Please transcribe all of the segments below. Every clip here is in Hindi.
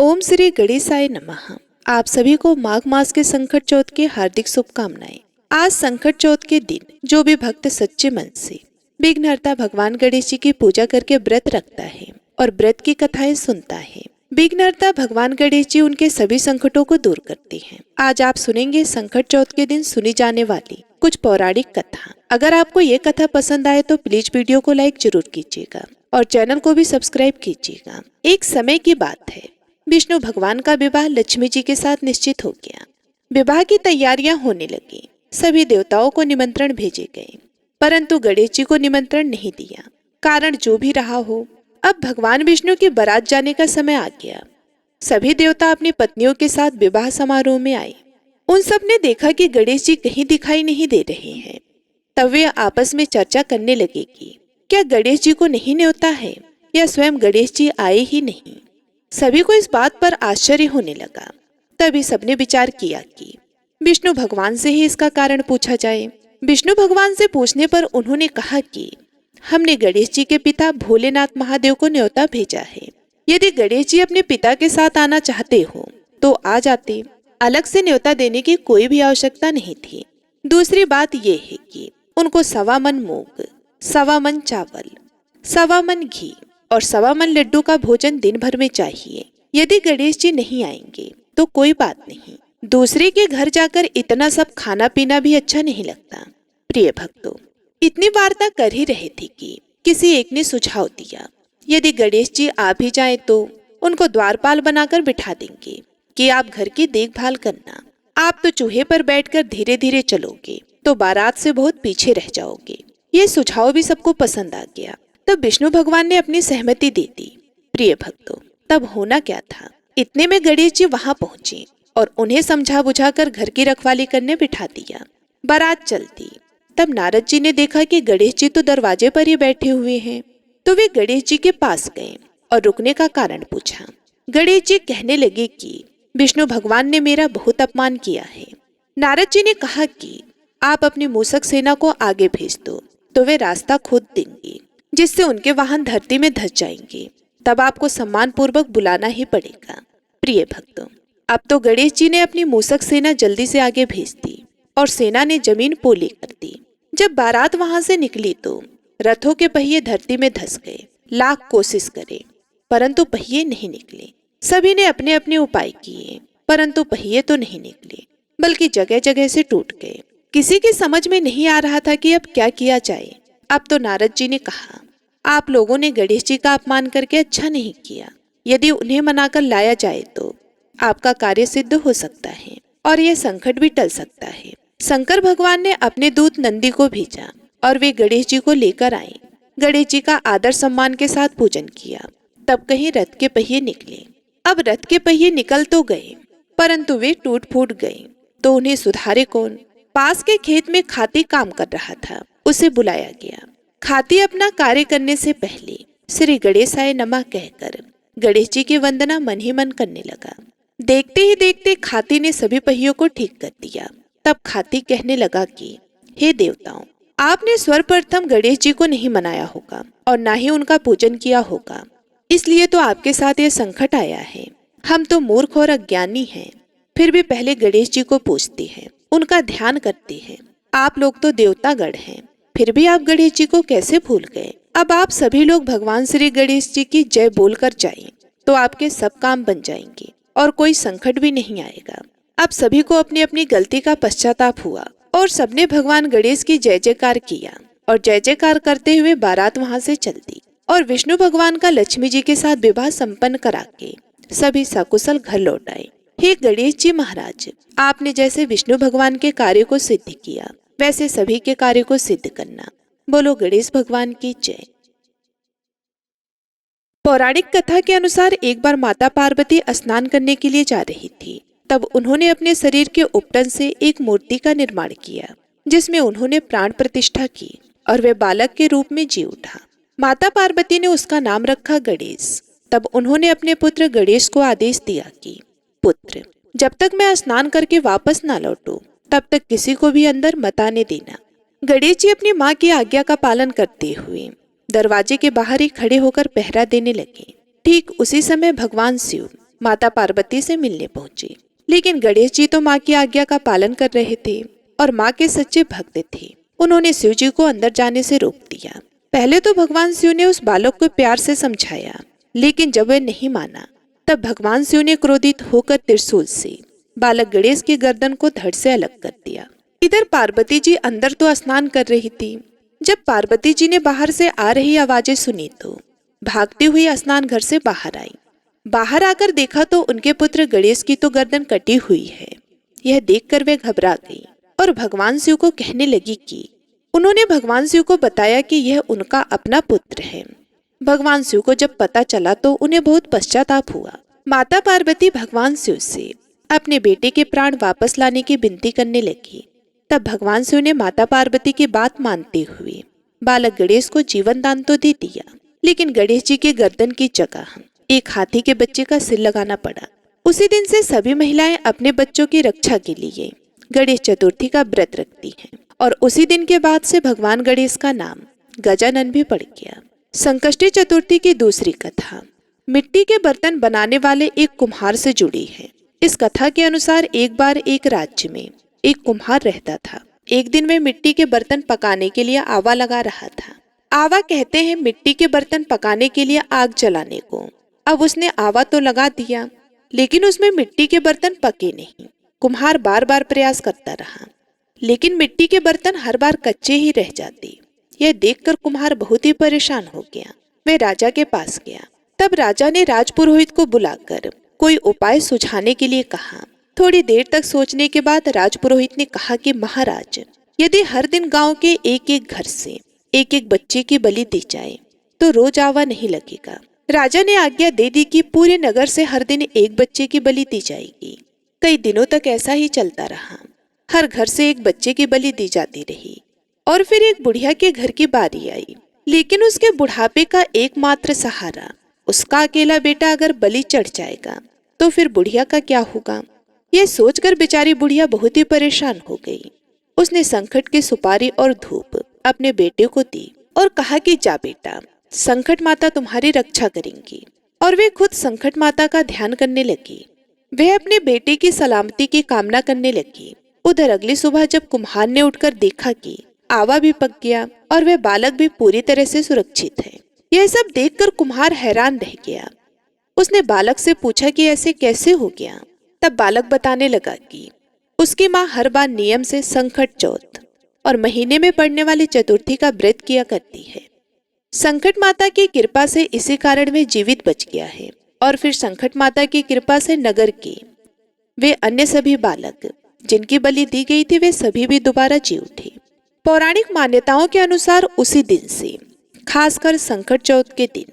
ओम श्री गणेशाय नमः। आप सभी को माघ मास के संकट चौथ की हार्दिक शुभकामनाएं। आज संकट चौथ के दिन जो भी भक्त सच्चे मन से विघ्नहर्ता भगवान गणेश जी की पूजा करके व्रत रखता है और व्रत की कथाएं सुनता है, विघ्नहर्ता भगवान गणेश जी उनके सभी संकटों को दूर करते हैं। आज आप सुनेंगे संकट चौथ के दिन सुनी जाने वाली कुछ पौराणिक कथा। अगर आपको ये कथा पसंद आए तो प्लीज वीडियो को लाइक जरूर कीजिएगा और चैनल को भी सब्सक्राइब कीजिएगा। एक समय की बात है, विष्णु भगवान का विवाह लक्ष्मी जी के साथ निश्चित हो गया। विवाह की तैयारियां होने लगी। सभी देवताओं को निमंत्रण भेजे गए, परंतु गणेश जी को निमंत्रण नहीं दिया। कारण जो भी रहा हो, अब भगवान विष्णु की बारात जाने का समय आ गया। सभी देवता अपनी पत्नियों के साथ विवाह समारोह में आए। उन सब ने देखा कि गणेश जी कहीं दिखाई नहीं दे रहे हैं। तब वे आपस में चर्चा करने लगे कि क्या गणेश जी को नहीं न्योता है या स्वयं गणेश जी आए ही नहीं। सभी को इस बात पर आश्चर्य होने लगा। तभी सबने विचार किया कि विष्णु भगवान से ही इसका कारण पूछा जाए। विष्णु भगवान से पूछने पर उन्होंने कहा कि हमने गणेश जी के पिता भोलेनाथ महादेव को न्योता भेजा है। यदि गणेश जी अपने पिता के साथ आना चाहते हो तो आ जाते, अलग से न्योता देने की कोई भी आवश्यकता नहीं थी। दूसरी बात यह है कि उनको 1.25 मन मूंग, 1.25 मन चावल, 1.25 मन घी और 1.25 मन लड्डू का भोजन दिन भर में चाहिए। यदि गणेश जी नहीं आएंगे तो कोई बात नहीं, दूसरे के घर जाकर इतना सब खाना पीना भी अच्छा नहीं लगता। प्रिय भक्तों, इतनी वार्ता कर ही रहे थे कि किसी एक ने सुझाव दिया, यदि गणेश जी आ भी जाए तो उनको द्वारपाल बनाकर बिठा देंगे कि आप घर की देखभाल करना। आप तो चूहे पर बैठकर धीरे धीरे चलोगे तो बारात से बहुत पीछे रह जाओगे। ये सुझाव भी सबको पसंद आ गया। तब विष्णु भगवान ने अपनी सहमति दे दी। प्रिय भक्तों, तब होना क्या था, इतने में गणेश जी वहां पहुंचे और उन्हें समझा बुझाकर घर की रखवाली करने बिठा दिया। बारात चलती, तब नारद जी ने देखा कि गणेश जी तो दरवाजे पर ही बैठे हुए हैं। तो वे गणेश जी के पास गए और रुकने का कारण पूछा। गणेश जी कहने लगे कि विष्णु भगवान ने मेरा बहुत अपमान किया है। नारद जी ने कहा कि आप अपनी मूसक सेना को आगे भेज दो तो वे रास्ता खोद देंगे, जिससे उनके वाहन धरती में धंस जाएंगे। तब आपको सम्मान पूर्वक बुलाना ही पड़ेगा। प्रिय भक्तों, अब तो गणेश जी ने अपनी मूसक सेना जल्दी से आगे भेज दी और सेना ने जमीन पोली कर दी। जब बारात वहां से निकली तो रथों के पहिए धरती में धंस गए। लाख कोशिश करे परंतु पहिए नहीं निकले। सभी ने अपने अपने उपाय किए परंतु पहिए तो नहीं निकले, बल्कि जगह जगह से टूट गए। किसी की समझ में नहीं आ रहा था कि अब क्या किया जाए। अब तो नारद जी ने कहा, आप लोगों ने गणेश जी का अपमान करके अच्छा नहीं किया। यदि उन्हें मनाकर लाया जाए तो आपका कार्य सिद्ध हो सकता है और यह संकट भी टल सकता है। शंकर भगवान ने अपने दूत नंदी को भेजा और वे गणेश जी को लेकर आए। गणेश जी का आदर सम्मान के साथ पूजन किया। तब कहीं रथ के पहिए निकले। अब रथ के पहिए निकल तो गए परंतु वे टूट फूट गए, तो उन्हें सुधारे कौन। पास के खेत में खाती काम कर रहा था, उसे बुलाया गया। खाती अपना कार्य करने से पहले श्री गणेशाय नमः कहकर गणेश जी की वंदना मन ही मन करने लगा। देखते ही देखते खाती ने सभी पहियों को ठीक कर दिया। तब खाती कहने लगा कि हे देवताओं, आपने सर्वप्रथम गणेश जी को नहीं मनाया होगा और ना ही उनका पूजन किया होगा, इसलिए तो आपके साथ ये संकट आया है। हम तो मूर्ख और अज्ञानी हैं, फिर भी पहले गणेश जी को पूजते हैं, उनका ध्यान करते हैं। आप लोग तो देवतागण हैं, फिर भी आप गणेश जी को कैसे भूल गए। अब आप सभी लोग भगवान श्री गणेश जी की जय बोलकर जाएं, तो आपके सब काम बन जाएंगे और कोई संकट भी नहीं आएगा। अब सभी को अपनी अपनी गलती का पश्चाताप हुआ और सबने भगवान गणेश की जय जयकार किया और जय जयकार करते हुए बारात वहां से चल दी और विष्णु भगवान का लक्ष्मी जी के साथ विवाह संपन्न करा के सभी सकुशल घर लौट आए। हे गणेश जी महाराज, आपने जैसे विष्णु भगवान के कार्य को सिद्ध किया वैसे सभी के कार्य को सिद्ध करना। बोलो गणेश भगवान की जय। पौराणिक कथा के अनुसार एक बार माता पार्वती स्नान करने के लिए जा रही थी। तब उन्होंने अपने शरीर के उपटन से एक मूर्ति का निर्माण किया, जिसमें उन्होंने प्राण प्रतिष्ठा की और वह बालक के रूप में जी उठा। माता पार्वती ने उसका नाम रखा गणेश। तब उन्होंने अपने पुत्र गणेश को आदेश दिया कि पुत्र, जब तक मैं स्नान करके वापस ना लौटूं तब तक किसी को भी अंदर मत आने देना। गणेश जी अपनी माँ की आज्ञा का पालन करते हुए दरवाजे के बाहर ही खड़े होकर पहरा देने लगे। ठीक उसी समय भगवान शिव माता पार्वती से मिलने पहुंची, लेकिन गणेश जी तो माँ की आज्ञा का पालन कर रहे थे और माँ के सच्चे भक्त थे। उन्होंने शिव जी को अंदर जाने से रोक दिया। पहले तो भगवान शिव ने उस बालक को प्यार से समझाया, लेकिन जब वह नहीं माना तब भगवान शिव ने क्रोधित होकर त्रिशूल से बालक गणेश की गर्दन को धड़ से अलग कर दिया। इधर पार्वती जी अंदर तो स्नान कर रही थी। जब पार्वती जी ने बाहर से आ रही आवाजें सुनी तो भागती हुई स्नान घर से बाहर आई। बाहर आकर देखा तो उनके पुत्र गणेश की तो गर्दन कटी हुई है। यह देखकर वे घबरा गई और भगवान शिव को कहने लगी कि उन्होंने भगवान शिव को बताया कि यह उनका अपना पुत्र है। भगवान शिव को जब पता चला तो उन्हें बहुत पश्चाताप हुआ। माता पार्वती भगवान शिव से अपने बेटे के प्राण वापस लाने की विनती करने लगी। तब भगवान शिव ने माता पार्वती की बात मानते हुए बालक गणेश को जीवन दान तो दे दिया, लेकिन गणेश जी के गर्दन की जगह एक हाथी के बच्चे का सिर लगाना पड़ा। उसी दिन से सभी महिलाएं अपने बच्चों की रक्षा के लिए गणेश चतुर्थी का व्रत रखती हैं और उसी दिन के बाद से भगवान गणेश का नाम गजानन भी पड़ गया। संकष्टी चतुर्थी की दूसरी कथा मिट्टी के बर्तन बनाने वाले एक कुम्हार से जुड़ी है। इस कथा के अनुसार एक बार एक राज्य में एक कुम्हार रहता था। एक दिन वह मिट्टी के बर्तन पकाने के लिए आवा लगा रहा था। आवा कहते हैं मिट्टी के बर्तन पकाने के लिए आग जलाने को। अब उसने आवा तो लगा दिया, लेकिन उसमें मिट्टी के बर्तन पके नहीं। कुम्हार बार बार प्रयास करता रहा, लेकिन मिट्टी के बर्तन हर बार कच्चे ही रह जाते। यह देखकर कुम्हार बहुत ही परेशान हो गया। वह राजा के पास गया। तब राजा ने राजपुरोहित को बुलाकर कोई उपाय सुझाने के लिए कहा। थोड़ी देर तक सोचने के बाद राजपुरोहित ने कहा कि महाराज, यदि हर दिन गांव के एक एक घर से एक एक बच्चे की बलि दी जाए तो रोज आवा नहीं लगेगा। राजा ने आज्ञा दे दी कि पूरे नगर से हर दिन एक बच्चे की बलि दी जाएगी। कई दिनों तक ऐसा ही चलता रहा। हर घर से एक बच्चे की बलि दी जाती रही और फिर एक बुढ़िया के घर की बारी आई, लेकिन उसके बुढ़ापे का एकमात्र सहारा उसका अकेला बेटा अगर बलि चढ़ जाएगा तो फिर बुढ़िया का क्या होगा। यह सोचकर बेचारी बुढ़िया बहुत ही परेशान हो गई। उसने संकट की सुपारी और धूप अपने बेटे को दी और कहा कि जा बेटा, संकट माता तुम्हारी रक्षा करेंगी। और वे खुद संकट माता का ध्यान करने लगी। वह अपने बेटे की सलामती की कामना करने लगी। उधर अगली सुबह जब कुम्हार ने उठकर देखा कि आवा भी पक गया और वह बालक भी पूरी तरह से सुरक्षित है, यह सब देखकर कुम्हार हैरान रह गया। उसने बालक से पूछा कि ऐसे कैसे हो गया। तब बालक बताने लगा कि उसकी माँ हर बार नियम से संकट चौथ और महीने में पड़ने वाली चतुर्थी का व्रत किया करती है। संकट माता की कृपा से इसी कारण वे जीवित बच गया है। और फिर संकट माता की कृपा से नगर के वे अन्य सभी बालक जिनकी बलि दी गई थी वे सभी भी दोबारा जी उठे। पौराणिक मान्यताओं के अनुसार उसी दिन से, खासकर संकट चौथ के दिन,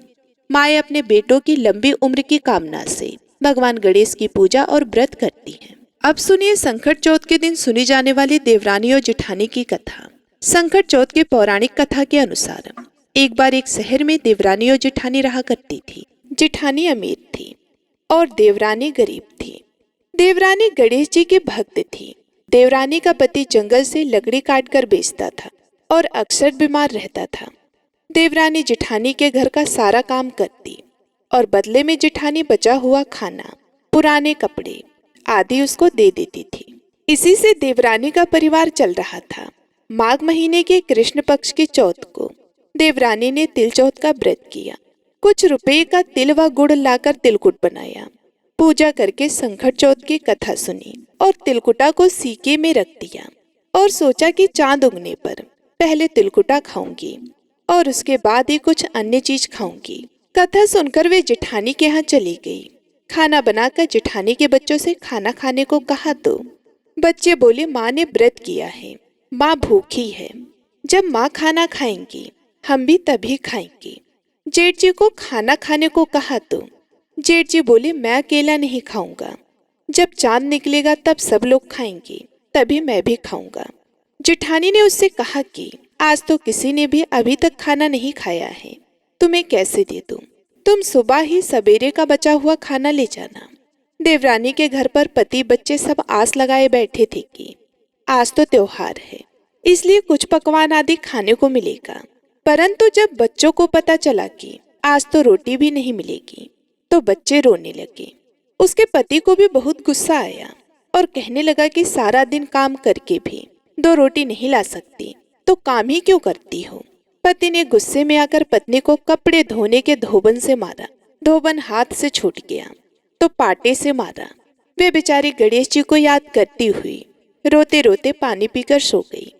माएँ अपने बेटों की लंबी उम्र की कामना से भगवान गणेश की पूजा और व्रत करती हैं। अब सुनिए संकट चौथ के दिन सुनी जाने वाली देवरानी और जेठानी की कथा। संकट चौथ के पौराणिक कथा के अनुसार एक बार एक शहर में देवरानी और जेठानी रहा करती थी। जेठानी अमीर थी और देवरानी गरीब थी। देवरानी गणेश जी की भक्त थी। देवरानी का पति जंगल से लकड़ी काटकर बेचता था और अक्सर बीमार रहता था। देवरानी जेठानी के घर का सारा काम करती और बदले में जेठानी बचा हुआ खाना, पुराने कपड़े आदि उसको दे देती थी। इसी से देवरानी का परिवार चल रहा था। माघ महीने के कृष्ण पक्ष की चौथ को देवरानी ने तिल चौथ का व्रत किया। कुछ रुपए का तिल व गुड़ लाकर तिलकुट बनाया। पूजा करके संकट चौथ की कथा सुनी और तिलकुटा को सीके में रख दिया और सोचा कि चांद उगने पर पहले तिलकुटा खाऊंगी और उसके बाद ही कुछ अन्य चीज खाऊंगी। कथा सुनकर वे जेठानी के यहाँ चली गई। खाना बनाकर जेठानी के बच्चों से खाना खाने को कहा तो बच्चे बोले, माँ ने व्रत किया है, माँ भूखी है। जब माँ खाना खाएंगी हम भी तभी खाएंगे। जेठ जी को खाना खाने को कहा तो जेठ जी बोले, मैं अकेला नहीं खाऊंगा। जब चांद निकलेगा तब सब लोग खाएंगे, तभी मैं भी खाऊंगा। जेठानी ने उससे कहा कि आज तो किसी ने भी अभी तक खाना नहीं खाया है, तुम्हें कैसे दे दूं? तुम सुबह ही सवेरे का बचा हुआ खाना ले जाना। देवरानी के घर पर पति बच्चे सब आस लगाए बैठे थे कि आज तो त्योहार है, इसलिए कुछ पकवान आदि खाने को मिलेगा। परंतु जब बच्चों को पता चला कि आज तो रोटी भी नहीं मिलेगी तो बच्चे रोने लगे उसके पति को भी बहुत गुस्सा आया और कहने लगा कि सारा दिन काम करके भी 2 रोटी नहीं ला सकती तो काम ही क्यों करती हो। पति ने गुस्से में आकर पत्नी को कपड़े धोने के धोबन से मारा। धोबन हाथ से छूट गया तो पाटे से मारा। वे बेचारी गणेश जी को याद करती हुई रोते रोते पानी पीकर सो गई।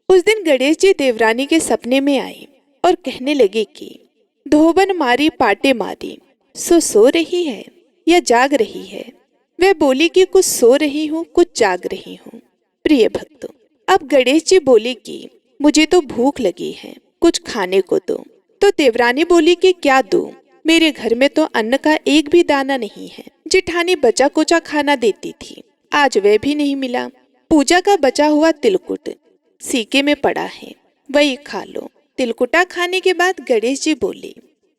उस दिन गणेश जी देवरानी के सपने में आए और कहने लगे कि धोबन मारी पाटे मारी, सो रही है या जाग रही है। वह बोली कि कुछ सो रही हूँ कुछ जाग रही हूँ। प्रिय भक्तों, अब गणेश जी बोले कि मुझे तो भूख लगी है, कुछ खाने को दो। तो देवरानी बोली कि क्या दूं, मेरे घर में तो अन्न का एक भी दाना नहीं है। जिठानी बचा कुचा खाना देती थी, आज वह भी नहीं मिला। पूजा का बचा हुआ तिलकुट सीके में पड़ा है, वही खा लो। तिलकुटा खाने के बाद गणेश जी बोले,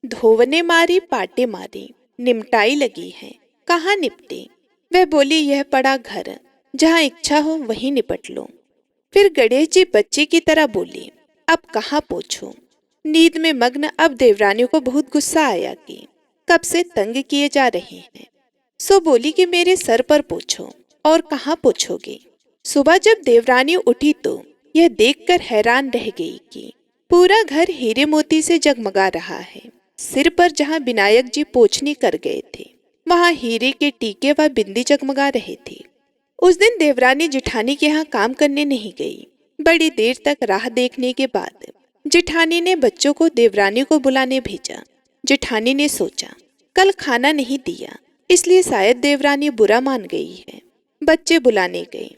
धोवने मारी पाटे मारी, निमटाई लगी है, कहाँ निपटे। वह बोली, यह पड़ा घर, जहाँ इच्छा हो वहीं निपट लो। फिर गणेश जी बच्चे की तरह बोले, अब कहाँ पोछो। नींद में मग्न अब देवरानी को बहुत गुस्सा आया कि कब से तंग किए जा रहे हैं। सो बोली कि मेरे सर पर पोछो। और कहाँ पोछोगे। सुबह जब देवरानी उठी तो यह देखकर हैरान रह गई कि पूरा घर हीरे मोती से जगमगा रहा है। सिर पर जहाँ विनायक जी पोछनी कर गए थे, वहाँ हीरे के टीके व बिंदी जगमगा रहे थे। उस दिन देवरानी जिठानी के यहाँ काम करने नहीं गई। बड़ी देर तक राह देखने के बाद जिठानी ने बच्चों को देवरानी को बुलाने भेजा। जिठानी ने सोचा, कल खाना नहीं दिया इसलिए शायद देवरानी बुरा मान गई है। बच्चे बुलाने गए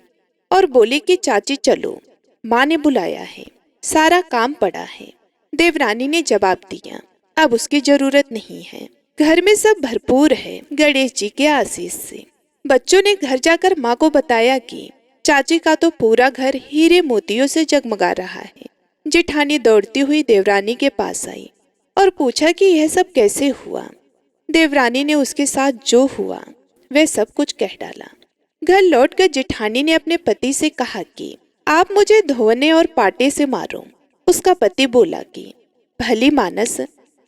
और बोले कि चाची चलो, माँ ने बुलाया है, सारा काम पड़ा है। देवरानी ने जवाब दिया, अब उसकी जरूरत नहीं है, घर में सब भरपूर है गणेश जी के आशीष से। बच्चों ने घर जाकर माँ को बताया कि चाची का तो पूरा घर हीरे मोतियों से जगमगा रहा है। जिठानी दौड़ती हुई देवरानी के पास आई और पूछा कि यह सब कैसे हुआ। देवरानी ने उसके साथ जो हुआ वह सब कुछ कह डाला। घर लौटकर जिठानी ने अपने पति से कहा कि आप मुझे धोने और पाटे से मारो। उसका पति बोला कि भली मानस,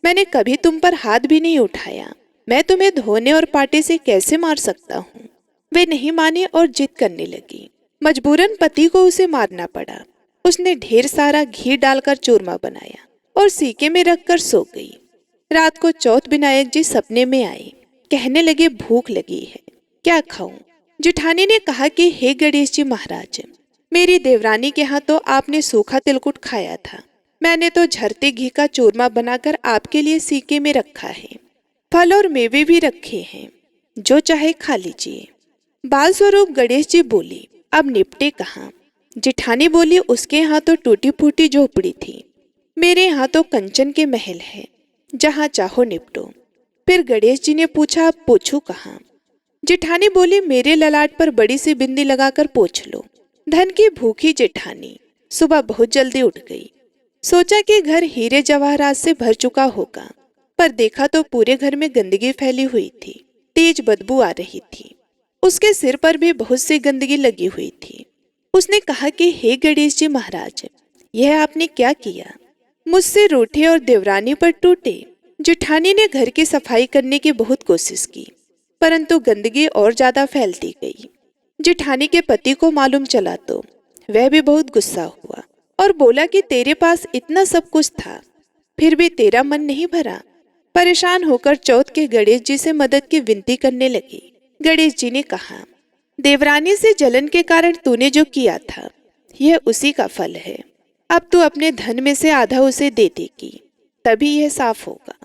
मैंने कभी तुम पर हाथ भी नहीं उठाया, मैं तुम्हें धोने और पाटे से कैसे मार सकता हूँ। वे नहीं माने और जिद करने लगी। मजबूरन पति को उसे मारना पड़ा। उसने ढेर सारा घी डालकर चूरमा बनाया और सीके में रखकर सो गई। रात को चौथ विनायक जी सपने में आए, कहने लगे भूख लगी है, क्या खाऊं। जिठानी ने कहा कि हे गणेश जी महाराज, मेरी देवरानी के यहाँ तो आपने सूखा तिलकुट खाया था, मैंने तो झरते घी का चूरमा बनाकर आपके लिए सीके में रखा है। फल और मेवे भी रखे हैं, जो चाहे खा लीजिए। बाल स्वरूप गणेश जी बोली, अब निपटे कहाँ। जिठानी बोली, उसके यहाँ तो टूटी फूटी झोपड़ी थी, मेरे यहाँ तो कंचन के महल है, जहाँ चाहो निपटो। फिर गणेश जी ने पूछा, अब पोछू कहाँ। जिठानी बोली, मेरे ललाट पर बड़ी सी बिंदी लगाकर पोछ लो। धन की भूखी जिठानी सुबह बहुत जल्दी उठ गई। सोचा कि घर हीरे जवाहरात से भर चुका होगा, पर देखा तो पूरे घर में गंदगी फैली हुई थी, तेज बदबू आ रही थी। उसके सिर पर भी बहुत सी गंदगी लगी हुई थी। उसने कहा कि हे गणेश जी महाराज, यह आपने क्या किया, मुझसे रूठे और देवरानी पर टूटे। जिठानी ने घर की सफाई करने की बहुत कोशिश की, परंतु गंदगी और ज्यादा फैलती गई। जिठानी के पति को मालूम चला तो वह भी बहुत गुस्सा हुआ और बोला कि तेरे पास इतना सब कुछ था, फिर भी तेरा मन नहीं भरा। परेशान होकर चौथ के गणेश जी से मदद की विनती करने लगी। गणेश जी ने कहा, देवरानी से जलन के कारण तूने जो किया था, यह उसी का फल है। अब तू अपने धन में से आधा उसे दे देगी, तभी यह साफ होगा।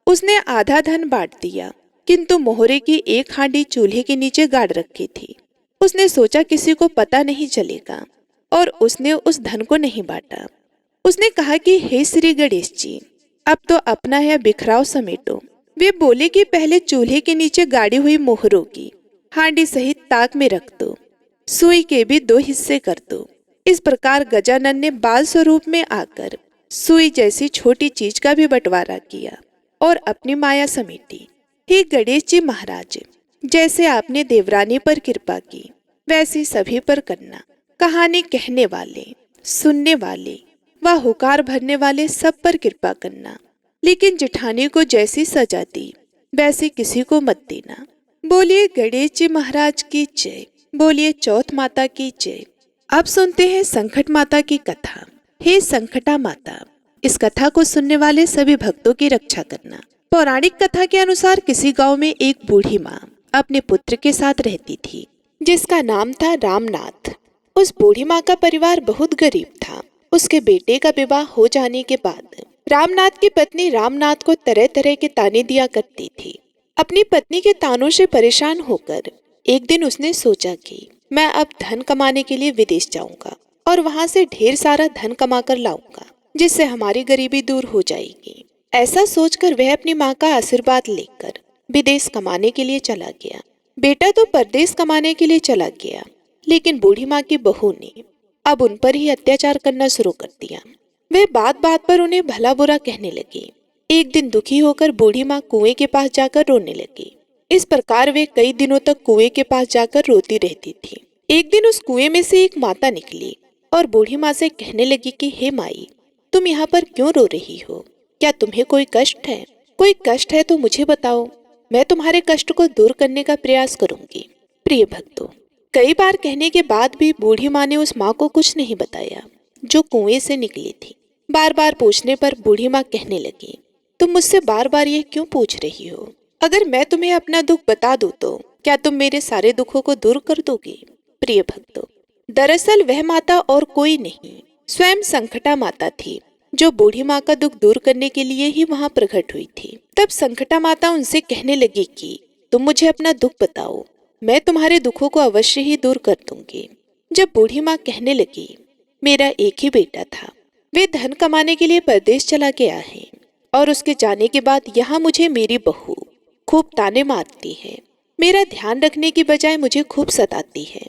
उसने आधा धन बांट दिया, किंतु मोहरे की एक हांडी चूल्हे के नीचे गाड़ रखी थी। उसने सोचा किसी को पता नहीं चलेगा और उसने उस धन को नहीं बांटा। उसने कहा कि हे श्री गणेश जी, अब तो अपना यह बिखराव समेटो। वे बोले कि पहले चूल्हे के नीचे गाड़ी हुई मोहरों की हांडी सहित ताक में रख दो, सुई के भी 2 हिस्से कर दो। इस प्रकार गजानन ने बाल स्वरूप में आकर सुई जैसी छोटी चीज का भी बंटवारा किया और अपनी माया समेटी। हे गणेश जी महाराज, जैसे आपने देवरानी पर कृपा की, वैसी सभी पर करना। कहानी कहने वाले, सुनने वाले व हुकार भरने वाले सब पर कृपा करना, लेकिन जिठानी को जैसी सजा दी वैसे किसी को मत देना। बोलिए गणेश जी महाराज की जय। बोलिए चौथ माता की जय। अब सुनते हैं संकट माता की कथा। हे संकटा माता, इस कथा को सुनने वाले सभी भक्तों की रक्षा करना। पौराणिक कथा के अनुसार किसी गांव में एक बूढ़ी माँ अपने पुत्र के साथ रहती थी, जिसका नाम था रामनाथ। उस बूढ़ी माँ का परिवार बहुत गरीब था। उसके बेटे का विवाह हो जाने के बाद रामनाथ की पत्नी रामनाथ को तरह तरह के ताने दिया करती थी। अपनी पत्नी के तानों से परेशान होकर एक दिन उसने सोचा कि मैं अब धन कमाने के लिए विदेश जाऊंगा और वहां से ढेर सारा धन कमा कर लाऊंगा, जिससे हमारी गरीबी दूर हो जाएगी। ऐसा सोचकर वह अपनी माँ का आशीर्वाद लेकर विदेश कमाने के लिए चला गया। बेटा तो परदेश कमाने के लिए चला गया, लेकिन बूढ़ी माँ की बहू ने अब उन पर ही अत्याचार करना शुरू कर दिया। वे बात बात पर उन्हें भला बुरा कहने लगी। एक दिन दुखी होकर बूढ़ी माँ कुएं के पास जाकर रोने लगी। इस प्रकार वे कई दिनों तक कुएं के पास जाकर रोती रहती थी। एक दिन उस कुएं में से एक माता निकली और बूढ़ी माँ से कहने लगी कि हे माई, तुम यहाँ पर क्यों रो रही हो? क्या तुम्हें कोई कष्ट है? कोई कष्ट है तो मुझे बताओ, मैं तुम्हारे कष्ट को दूर करने का प्रयास करूंगी। प्रिय भक्तों, कई बार कहने के बाद भी बूढ़ी माँ ने उस माँ को कुछ नहीं बताया जो कुएं से निकली थी। बार बार पूछने पर बूढ़ी माँ कहने लगी, तुम मुझसे बार बार ये क्यों पूछ रही हो? अगर मैं तुम्हें अपना दुख बता दूं तो क्या तुम मेरे सारे दुखों को दूर कर दोगी? प्रिय भक्तों, दरअसल वह माता और कोई नहीं, स्वयं संकटा माता थी, जो बूढ़ी माँ का दुख दूर करने के लिए ही वहाँ प्रकट हुई थी। तब संकटा माता उनसे कहने लगी कि तुम मुझे अपना दुख बताओ, मैं तुम्हारे दुखों को अवश्य ही दूर कर दूंगी। जब बूढ़ी माँ कहने लगी, मेरा एक ही बेटा था, वे धन कमाने के लिए परदेश चला गया है और उसके जाने के बाद यहाँ मुझे मेरी बहू खूब ताने मारती है। मेरा ध्यान रखने की बजाय मुझे खूब सताती है,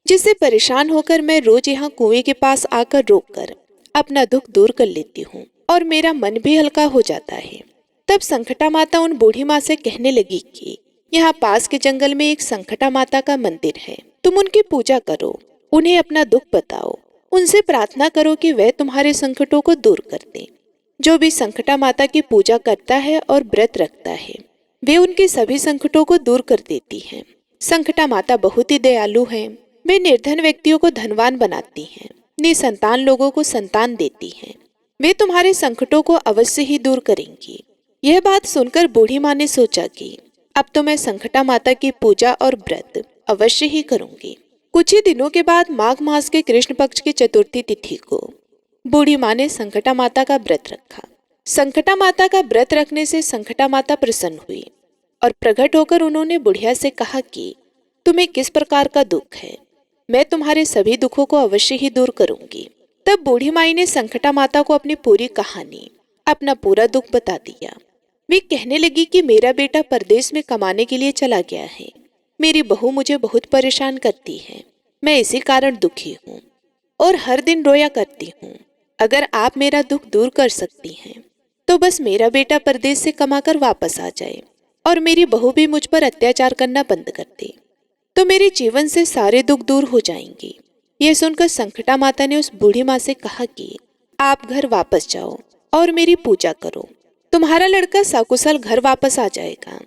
जिससे परेशान होकर मैं रोज यहाँ कुएं के पास आकर रोककर अपना दुख दूर कर लेती हूँ और मेरा मन भी हल्का हो जाता है। तब संकटा माता उन बूढ़ी माँ से कहने लगी कि यहाँ पास के जंगल में एक संकटा माता का मंदिर है, तुम उनकी पूजा करो, उन्हें अपना दुख बताओ, उनसे प्रार्थना करो कि वह तुम्हारे संकटों को दूर कर दें। जो भी संकटा माता की पूजा करता है और व्रत रखता है, वे उनके सभी संकटों को दूर कर देती हैं। संकटा माता बहुत ही दयालु हैं। वे निर्धन व्यक्तियों को धनवान बनाती हैं, निसंतान लोगों को संतान देती हैं। वे तुम्हारे संकटों को अवश्य ही दूर करेंगी। यह बात सुनकर बूढ़ी माँ ने सोचा कि अब तो मैं संकटा माता की पूजा और व्रत अवश्य ही करूंगी। कुछ ही दिनों के बाद माघ मास के कृष्ण पक्ष की चतुर्थी तिथि को बूढ़ी माँ ने संकटा माता का व्रत रखा। संकटा माता का व्रत रखने से संकटा माता प्रसन्न हुई और प्रकट होकर उन्होंने बुढ़िया से कहा कि तुम्हें किस प्रकार का दुख है, मैं तुम्हारे सभी दुखों को अवश्य ही दूर करूंगी। तब बूढ़ी माई ने संकटा माता को अपनी पूरी कहानी, अपना पूरा दुख बता दिया। वे कहने लगी कि मेरा बेटा परदेश में कमाने के लिए चला गया है, मेरी बहू मुझे बहुत परेशान करती है, मैं इसी कारण दुखी हूँ और हर दिन रोया करती हूँ। अगर आप मेरा दुख दूर कर सकती हैं तो बस मेरा बेटा परदेश से कमाकर वापस आ जाए और मेरी बहू भी मुझ पर अत्याचार करना बंद कर दे, तो मेरे जीवन से सारे दुख दूर हो जाएंगे। यह सुनकर संकटा माता ने उस बूढ़ी माँ से कहा कि आप घर वापस जाओ और मेरी पूजा करो, तुम्हारा लड़का सकुशल घर वापस आ जाएगा।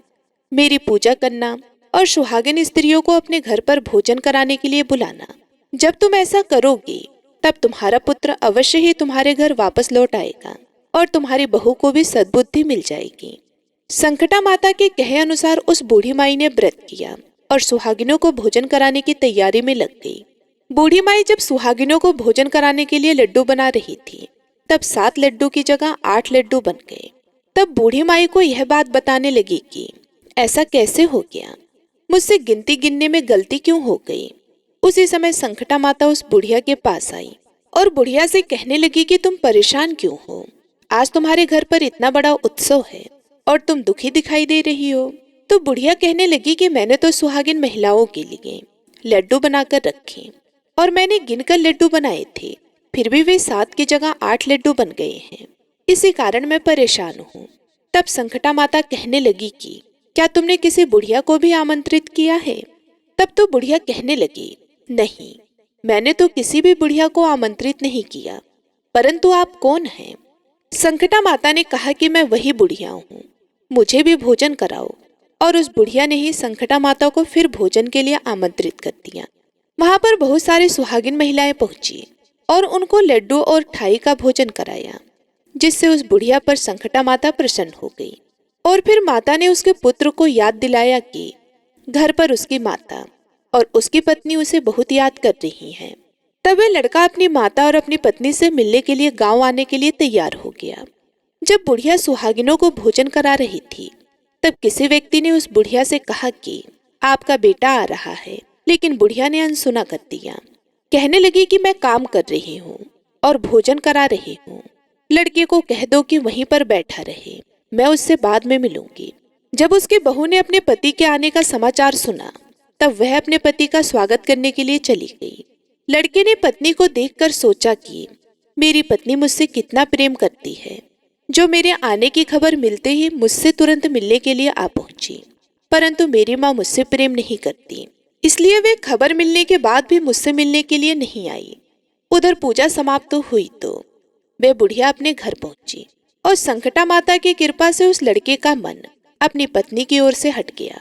मेरी पूजा करना और सुहागिन स्त्रियों को अपने घर पर भोजन कराने के लिए बुलाना। जब तुम ऐसा करोगी तब तुम्हारा पुत्र अवश्य ही तुम्हारे घर वापस लौट आएगा और तुम्हारी बहू को भी सद्बुद्धि मिल जाएगी। संकटा माता के कहे अनुसार उस बूढ़ी माई ने व्रत किया और सुहागिनों को भोजन कराने की तैयारी में लग गई। बूढ़ी माई जब सुहागिनों को भोजन कराने के लिए लड्डू बना रही थी, तब 7 लड्डू की जगह 8 लड्डू बन गए। तब बूढ़ी माई को यह बात बताने लगी कि ऐसा कैसे हो गया, मुझसे गिनती गिनने में गलती क्यों हो गई। उसी समय संकटा माता उस बुढ़िया के पास आई और बुढ़िया से कहने लगी कि तुम परेशान क्यों हो, आज तुम्हारे घर पर इतना बड़ा उत्सव है और तुम दुखी दिखाई दे रही हो। तो बुढ़िया कहने लगी कि मैंने तो सुहागिन महिलाओं के लिए लड्डू बनाकर रखे और मैंने गिनकर लड्डू बनाए थे, फिर भी वे 7 की जगह 8 लड्डू बन गए हैं, इसी कारण मैं परेशान हूँ। तब संकटा माता कहने लगी कि क्या तुमने किसी बुढ़िया को भी आमंत्रित किया है? तब तो बुढ़िया कहने लगी, नहीं, मैंने तो किसी भी बुढ़िया को आमंत्रित नहीं किया, परंतु आप कौन हैं? संकटा माता ने कहा कि मैं वही बुढ़िया हूँ, मुझे भी भोजन कराओ और उस बुढ़िया ने ही संकटा माता को फिर भोजन के लिए आमंत्रित कर दिया। वहां पर बहुत सारी सुहागिन महिलाएं पहुंची और उनको लड्डू और ठाई का भोजन कराया, जिससे उस बुढ़िया पर संकटा माता प्रसन्न हो गई। और फिर माता ने उसके पुत्र को याद दिलाया कि घर पर उसकी माता और उसकी पत्नी उसे बहुत याद कर रही हैं। तब वह लड़का अपनी माता और अपनी पत्नी से मिलने के लिए गांव आने के लिए तैयार हो गया। जब बुढ़िया सुहागिनों को भोजन करा रही थी, तब किसी व्यक्ति ने उस बुढ़िया से कहा कि आपका बेटा आ रहा है, लेकिन बुढ़िया ने अनसुना कर दिया। कहने लगी कि मैं काम कर रही हूँ और भोजन करा रही हूँ। लड़के को कह दो कि वहीं पर बैठा रहे, मैं उससे बाद में मिलूंगी। जब उसकी बहू ने अपने पति के आने का समाचार सुना, तब वह अपने पति का स्वागत करने के लिए चली गई। लड़के ने पत्नी को देखकर सोचा कि मेरी पत्नी मुझसे कितना प्रेम करती है, जो मेरे आने की खबर मिलते ही मुझसे तुरंत मिलने के लिए आ पहुंची। परंतु मेरी माँ मुझसे प्रेम नहीं करती, इसलिए वे खबर मिलने के बाद भी मुझसे मिलने के लिए नहीं आई। उधर पूजा समाप्त हुई तो वे बुढ़िया अपने घर पहुंची और संकटा माता की कृपा से उस लड़के का मन अपनी पत्नी की ओर से हट गया।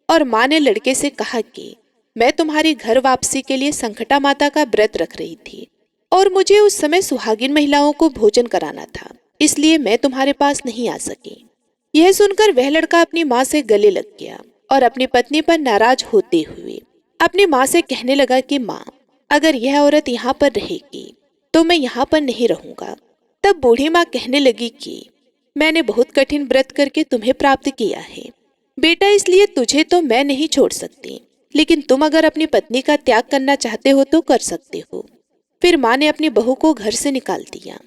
और माँ ने लड़के से कहा कि मैं तुम्हारी घर वापसी के लिए संकटा माता का व्रत रख रही थी और मुझे उस समय सुहागिन महिलाओं को भोजन कराना था, इसलिए मैं तुम्हारे पास नहीं आ सकी। यह सुनकर वह लड़का अपनी माँ से गले लग गया और अपनी पत्नी पर नाराज होते हुए अपनी माँ से कहने लगा कि माँ, अगर यह औरत यहाँ पर रहेगी तो मैं यहाँ पर नहीं रहूंगा। तब बूढ़ी माँ कहने लगी कि मैंने बहुत कठिन व्रत करके तुम्हें प्राप्त किया है बेटा, इसलिए तुझे तो मैं नहीं छोड़ सकती, लेकिन तुम अगर अपनी पत्नी का त्याग करना चाहते हो तो कर सकते हो। फिर माँ ने अपनी बहू को घर से निकाल दिया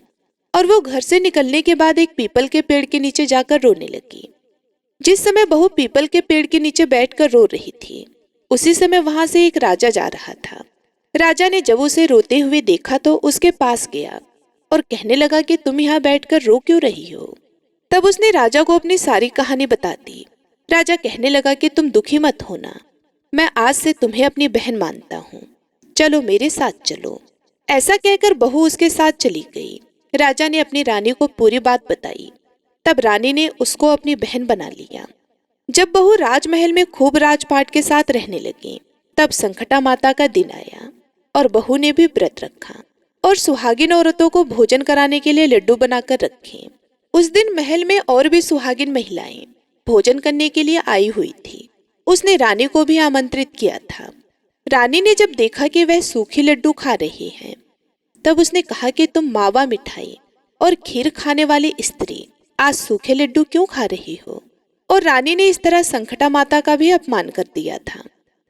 और वो घर से निकलने के बाद एक पीपल के पेड़ के नीचे जाकर रोने लगी। जिस समय बहू पीपल के पेड़ के नीचे बैठकर रो रही थी, उसी समय वहां से एक राजा जा रहा था। राजा ने जब उसे रोते हुए देखा तो उसके पास गया और कहने लगा कि तुम यहाँ बैठकर रो क्यों रही हो। तब उसने राजा को अपनी सारी कहानी बता दी। राजा कहने लगा कि तुम दुखी मत होना, मैं आज से तुम्हें अपनी बहन मानता हूँ, चलो मेरे साथ चलो। ऐसा कहकर बहू उसके साथ चली गई। राजा ने अपनी रानी को पूरी बात बताई। तब रानी ने उसको अपनी बहन बना लिया। जब बहू राजमहल में खूब राजपाट के साथ रहने लगी, तब संकटा माता का दिन आया और बहू ने भी व्रत रखा और सुहागिन औरतों को भोजन कराने के लिए लड्डू बनाकर रखे। उस दिन महल में और भी सुहागिन महिलाएं भोजन करने के लिए आई हुई थी। उसने रानी को भी आमंत्रित किया था। रानी ने जब देखा कि वह सूखी लड्डू खा रही हैं, तब उसने कहा कि तुम मावा मिठाई और खीर खाने वाली स्त्री आज सूखे लड्डू क्यों खा रही हो। और रानी ने इस तरह संकटा माता का भी अपमान कर दिया था।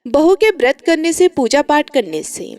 बहू के व्रत करने से, पूजा पाठ करने से,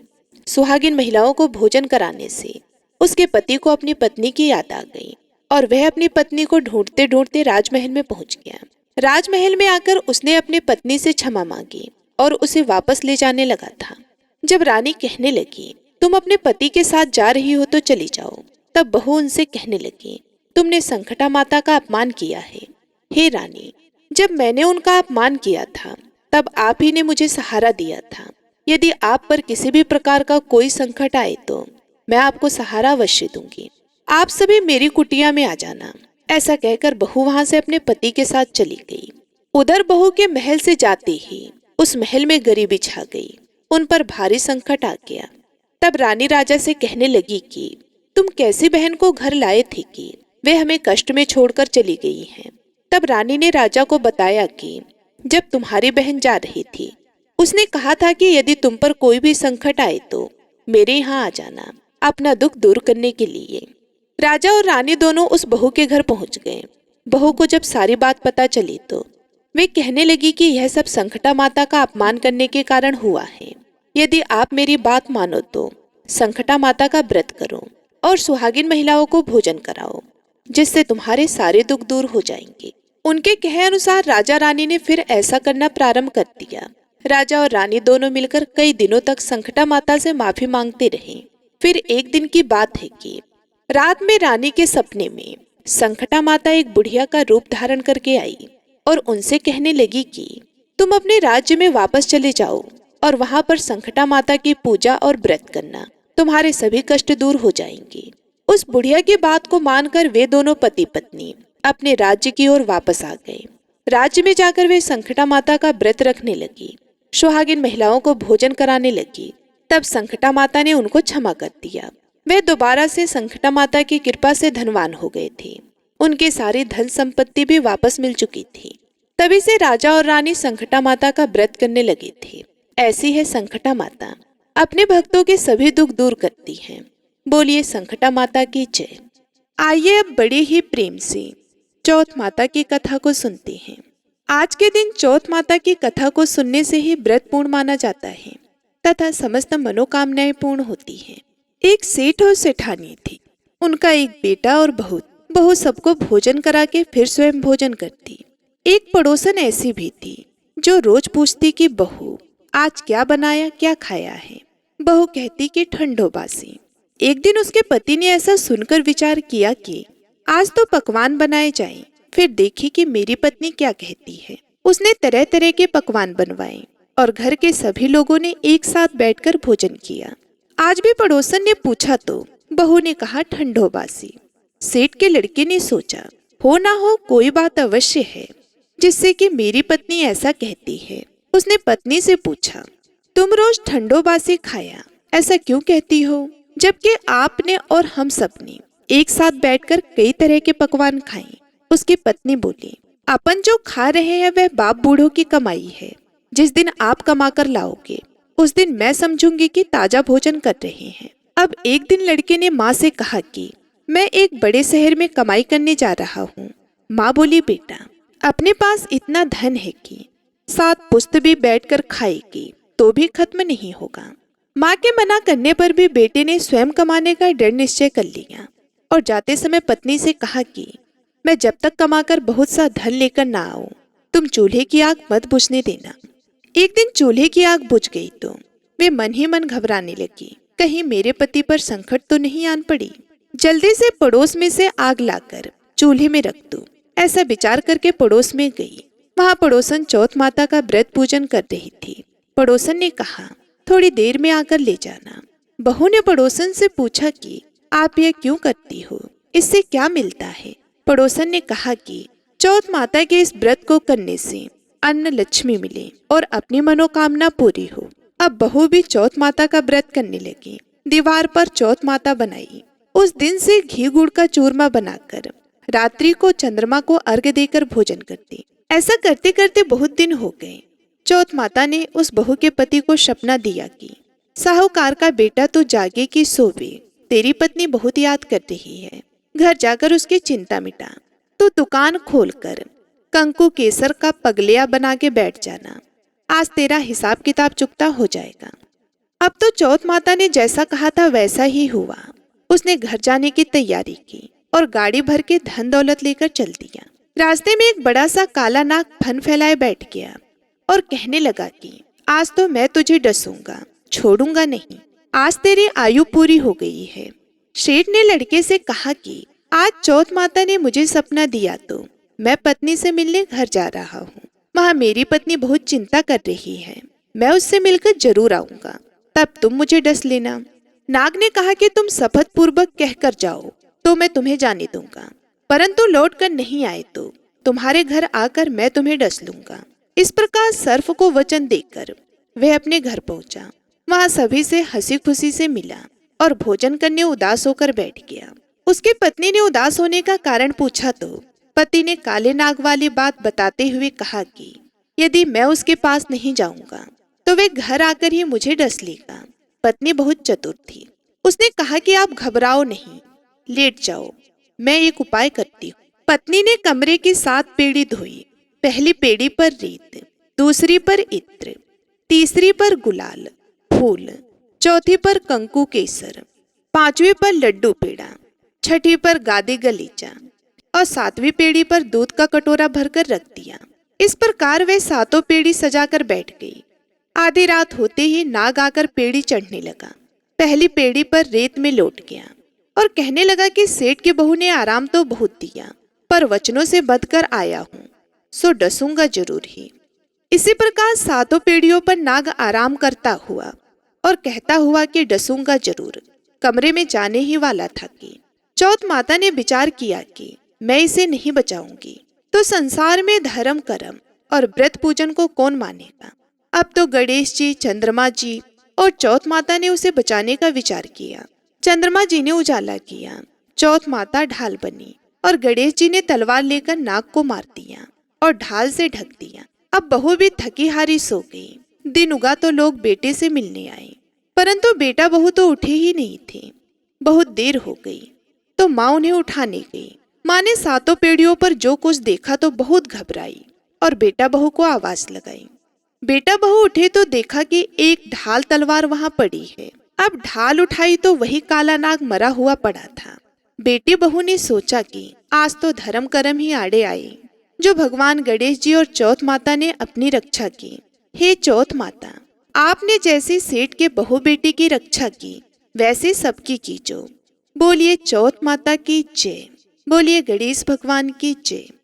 सुहागिन महिलाओं को भोजन कराने से उसके पति को अपनी पत्नी की याद आ गई और वह अपनी पत्नी को ढूंढते ढूंढते राजमहल में पहुंच गया। राजमहल में आकर उसने अपनी पत्नी से क्षमा मांगी और उसे वापस ले जाने लगा था। जब रानी कहने लगी तुम अपने पति के साथ जा रही हो तो चली जाओ, तब बहू उनसे कहने लगी तुमने संकटा माता का अपमान किया है। हे रानी, जब मैंने उनका अपमान किया था तब आप ही ने मुझे सहारा दिया था। यदि आप पर किसी भी प्रकार का कोई संकट आए तो मैं आपको सहारा अवश्य दूंगी। आप सभी मेरी कुटिया में आ जाना। ऐसा कहकर बहू वहां से अपने पति के साथ चली गई। उधर बहू के महल से जाते ही उस महल में गरीबी छा गई, उन पर भारी संकट आ गया। तब रानी राजा से कहने लगी कि तुम कैसी बहन को घर लाए थे कि वे हमें कष्ट में छोड़कर चली गई हैं। तब रानी ने राजा को बताया कि जब तुम्हारी बहन जा रही थी, उसने कहा था कि यदि तुम पर कोई भी संकट आए तो मेरे यहाँ आ जाना अपना दुख दूर करने के लिए। राजा और रानी दोनों उस बहू के घर पहुंच गए। बहू को जब सारी बात पता चली तो वे कहने लगी कि यह सब संकटा माता का अपमान करने के कारण हुआ है। यदि आप मेरी बात मानो तो संकटा माता का व्रत करो और सुहागिन महिलाओं को भोजन कराओ, जिससे तुम्हारे सारे दुख दूर हो जाएंगे। उनके कहे अनुसार राजा रानी ने फिर ऐसा करना प्रारंभ कर दिया। राजा और रानी दोनों मिलकर कई दिनों तक संकटा माता से माफी मांगते रहे। फिर एक दिन की बात है कि रात में रानी के सपने में संकटा माता एक बुढ़िया का रूप धारण करके आई और उनसे कहने लगी कि तुम अपने राज्य में वापस चले जाओ और वहां पर संकटा माता की पूजा और व्रत करना, तुम्हारे सभी कष्ट दूर हो जाएंगे। उस बुढ़िया की बात को मानकर वे दोनों पति पत्नी अपने राज्य की ओर वापस आ गए। राज्य में जाकर वे संकटा माता का व्रत रखने लगी, सुहागिन महिलाओं को भोजन कराने लगी। तब संकटा माता ने उनको क्षमा कर दिया। वे दोबारा से संकटा माता की कृपा से धनवान हो गए थे। उनकी सारी धन संपत्ति भी वापस मिल चुकी थी। तभी से राजा और रानी संकटा माता का व्रत करने लगे थे। ऐसी है संकटा माता, अपने भक्तों के सभी दुख दूर करती हैं। बोलिए संकटा माता की जय। आइए अब बड़े ही प्रेम से चौथ माता की कथा को सुनते हैं। आज के दिन चौथ माता की कथा को सुनने से ही व्रत पूर्ण माना जाता है तथा समस्त मनोकामनाएं पूर्ण होती हैं। एक सेठ और सेठानी थी। उनका एक बेटा और बहू। बहू सबको भोजन करा के फिर स्वयं भोजन करती। एक पड़ोसन ऐसी भी थी जो रोज पूछती कि बहू आज क्या बनाया, क्या खाया है। बहू कहती कि ठंडो बासी। एक दिन उसके पति ने ऐसा सुनकर विचार किया कि आज तो पकवान बनाए जाएं, फिर देखी कि मेरी पत्नी क्या कहती है। उसने तरह तरह के पकवान बनवाए और घर के सभी लोगों ने एक साथ बैठकर भोजन किया। आज भी पड़ोसन ने पूछा तो बहू ने कहा ठंडो बासी। सेठ के लड़के ने सोचा हो ना हो कोई बात अवश्य है जिससे कि मेरी पत्नी ऐसा कहती है। उसने पत्नी से पूछा तुम रोज ठंडो बासी खाया ऐसा क्यों कहती हो, जबकि आपने और हम सबने एक साथ बैठकर कई तरह के पकवान खाए। उसकी पत्नी बोली अपन जो खा रहे हैं वह बाप बूढ़ों की कमाई है। जिस दिन आप कमा कर लाओगे उस दिन मैं समझूंगी कि ताजा भोजन कर रहे हैं। अब एक दिन लड़के ने माँ से कहा कि मैं एक बड़े शहर में कमाई करने जा रहा हूँ। माँ बोली बेटा अपने पास इतना धन है कि 7 पुश्त भी बैठकर खाएगी तो भी खत्म नहीं होगा। माँ के मना करने पर भी बेटे ने स्वयं कमाने का दृढ़ निश्चय कर लिया और जाते समय पत्नी से कहा कि मैं जब तक कमाकर बहुत सा धन लेकर ना आऊं तुम चूल्हे की आग मत बुझने देना। एक दिन चूल्हे की आग बुझ गई तो वे मन ही मन घबराने लगी, कहीं मेरे पति पर संकट तो नहीं आन पड़ी। जल्दी से पड़ोस में से आग लाकर चूल्हे में रख दूं, ऐसा विचार करके पड़ोस में गई। वहाँ पड़ोसन चौथ माता का व्रत पूजन कर रही थी। पड़ोसन ने कहा थोड़ी देर में आकर ले जाना। बहू ने पड़ोसन से पूछा कि आप यह क्यों करती हो, इससे क्या मिलता है। पड़ोसन ने कहा कि चौथ माता के इस व्रत को करने से अन्न लक्ष्मी मिले और अपनी मनोकामना पूरी हो। अब बहू भी चौथ माता का व्रत करने लगी। दीवार पर चौथ माता बनाई। उस दिन से घी गुड़ का चूरमा बनाकर रात्रि को चंद्रमा को अर्घ्य देकर भोजन करती। ऐसा करते करते बहुत दिन हो गए। चौथ माता ने उस बहू के पति को सपना दिया कि साहूकार का बेटा तो जागे कि सोवे, तेरी पत्नी बहुत याद कर रही है। घर जाकर उसकी चिंता मिटा। तू दुकान खोलकर कंकु केसर का पगलिया बना के बैठ जाना। आज तेरा हिसाब किताब चुकता हो जाएगा। अब तो चौथ माता ने जैसा कहा था वैसा ही हुआ। उसने घर जाने की तैयारी की और गाड़ी भर के धन दौलत लेकर चल दिया। रास्ते में एक बड़ा सा काला नाग फन फैलाए बैठ गया और कहने लगा कि आज तो मैं तुझे डसूंगा, छोड़ूंगा नहीं। आज तेरी आयु पूरी हो गई है। शेर ने लड़के से कहा कि आज चौथ माता ने मुझे सपना दिया तो मैं पत्नी से मिलने घर जा रहा हूँ। वहाँ मेरी पत्नी बहुत चिंता कर रही है। मैं उससे मिलकर जरूर आऊंगा, तब तुम मुझे डस लेना। नाग ने कहा कि तुम शपथ पूर्वक कहकर जाओ तो मैं तुम्हें जाने दूंगा, परंतु लौट कर नहीं आए तो तुम्हारे घर आकर मैं तुम्हें डस लूंगा। इस प्रकार सर्फ को वचन देकर वह अपने घर पहुंचा। वहां सभी से हंसी खुशी से मिला और भोजन करने उदास होकर बैठ गया। उसकी पत्नी ने उदास होने का कारण पूछा तो पति ने काले नाग वाली बात बताते हुए कहा कि यदि मैं उसके पास नहीं जाऊंगा तो वे घर आकर ही मुझे डस लेगा। पत्नी बहुत चतुर थी। उसने कहा कि आप घबराओ नहीं, लेट जाओ, मैं एक उपाय करती हूँ। पत्नी ने कमरे की 7 पेड़ी धोई। पहली पेड़ी पर रेत, दूसरी पर इत्र, तीसरी पर गुलाल फूल, चौथी पर कंकु केसर, 5वीं पर लड्डू पेड़ा, 6ठी पर गादी गलीचा और 7वीं पेड़ी पर दूध का कटोरा भरकर रख दिया। इस प्रकार वे 7 पेड़ी सजाकर बैठ गई। आधी रात होते ही नाग आकर पेड़ी चढ़ने लगा। पहली पेड़ी पर रेत में लौट गया और कहने लगा कि सेठ की बहू ने आराम तो बहुत दिया, पर वचनों से बदकर आया हूँ, सो डसूंगा जरूर ही। इसी प्रकार 7 पेड़ियों पर नाग आराम करता हुआ और कहता हुआ कि डसूंगा जरूर कमरे में जाने ही वाला था कि चौथ माता ने विचार किया कि मैं इसे नहीं बचाऊंगी। तो संसार में धर्म कर्म और व्रत पूजन को कौन मानेगा। अब तो गणेश जी, चंद्रमा जी और चौथ माता ने उसे बचाने का विचार किया। चंद्रमा जी ने उजाला किया, चौथ माता ढाल बनी और गणेश जी ने तलवार लेकर नाग को मार दिया और ढाल से ढक दिया। अब बहू भी थकी हारी सो गई। दिन उगा तो लोग बेटे से मिलने आए, परंतु बेटा बहू तो उठे ही नहीं थे। बहुत देर हो गई तो माँ उन्हें उठाने गई। माँ ने सातों पीढ़ियों पर जो कुछ देखा तो बहुत घबराई और बेटा बहू को आवाज लगाई। बेटा बहू उठे तो देखा कि एक ढाल तलवार वहां पड़ी है। अब ढाल उठाई तो वही काला नाग मरा हुआ पड़ा था। बेटी बहू ने सोचा कि आज तो धर्म कर्म ही आड़े आए, जो भगवान गणेश जी और चौथ माता ने अपनी रक्षा की। हे चौथ माता, आपने जैसे सेठ के बहू बेटी की रक्षा की, वैसे सबकी कीजो। बोलिए चौथ माता की जय, बोलिए गणेश भगवान की जय।